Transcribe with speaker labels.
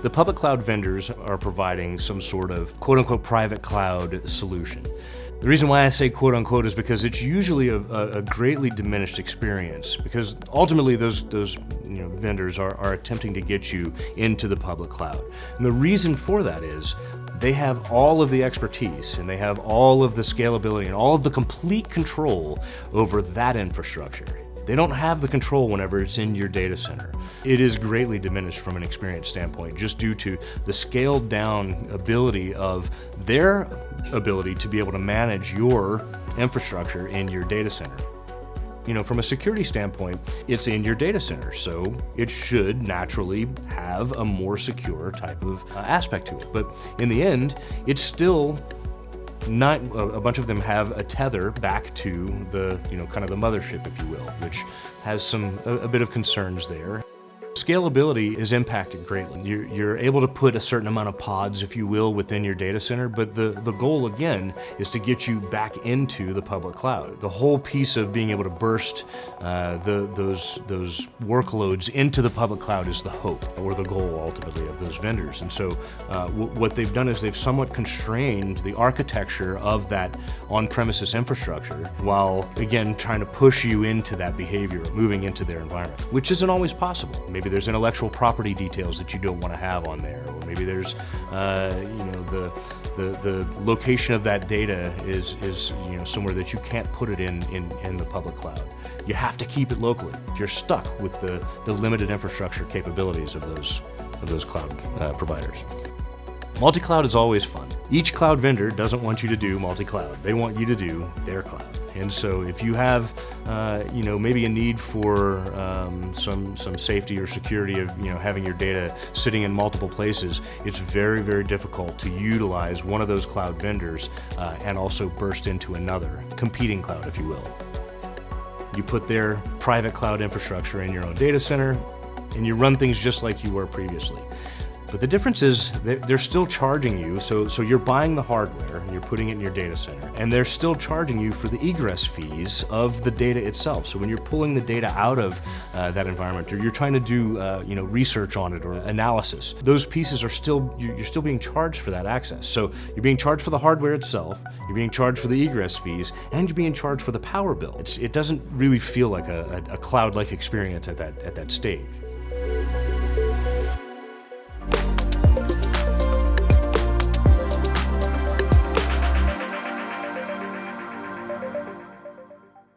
Speaker 1: The public cloud vendors are providing some sort of quote-unquote private cloud solution. The reason why I say quote-unquote is because it's usually a greatly diminished experience, because ultimately those vendors are attempting to get you into the public cloud. And the reason for that is they have all of the expertise and they have all of the scalability and all of the complete control over that infrastructure. They don't have the control whenever it's in your data center. It is greatly diminished from an experience standpoint just due to the scaled down ability of their ability to be able to manage your infrastructure in your data center. From a security standpoint, it's in your data center, so it should naturally have a more secure type of aspect to it. But in the end, it's still not, a bunch of them have a tether back to the, kind of the mothership, if you will, which has a bit of concerns there. Scalability is impacted greatly. You're able to put a certain amount of pods, if you will, within your data center, but the goal, again, is to get you back into the public cloud. The whole piece of being able to burst those workloads into the public cloud is the hope, or the goal, ultimately, of those vendors. And so what they've done is they've somewhat constrained the architecture of that on-premises infrastructure while, again, trying to push you into that behavior, moving into their environment, which isn't always possible. Maybe there's intellectual property details that you don't want to have on there, or maybe there's, the location of that data is somewhere that you can't put it in the public cloud. You have to keep it locally. You're stuck with the limited infrastructure capabilities of those cloud providers. Multi-cloud is always fun. Each cloud vendor doesn't want you to do multi-cloud. They want you to do their cloud. And so if you have, maybe a need for some safety or security of, having your data sitting in multiple places, it's very, very difficult to utilize one of those cloud vendors and also burst into another competing cloud, if you will. You put their private cloud infrastructure in your own data center, and you run things just like you were previously. But the difference is they're still charging you, so you're buying the hardware and you're putting it in your data center, and they're still charging you for the egress fees of the data itself. So when you're pulling the data out of that environment, or you're trying to do research on it or analysis, those pieces are you're still being charged for that access. So you're being charged for the hardware itself, you're being charged for the egress fees, and you're being charged for the power bill. It doesn't really feel like a cloud-like experience at that stage.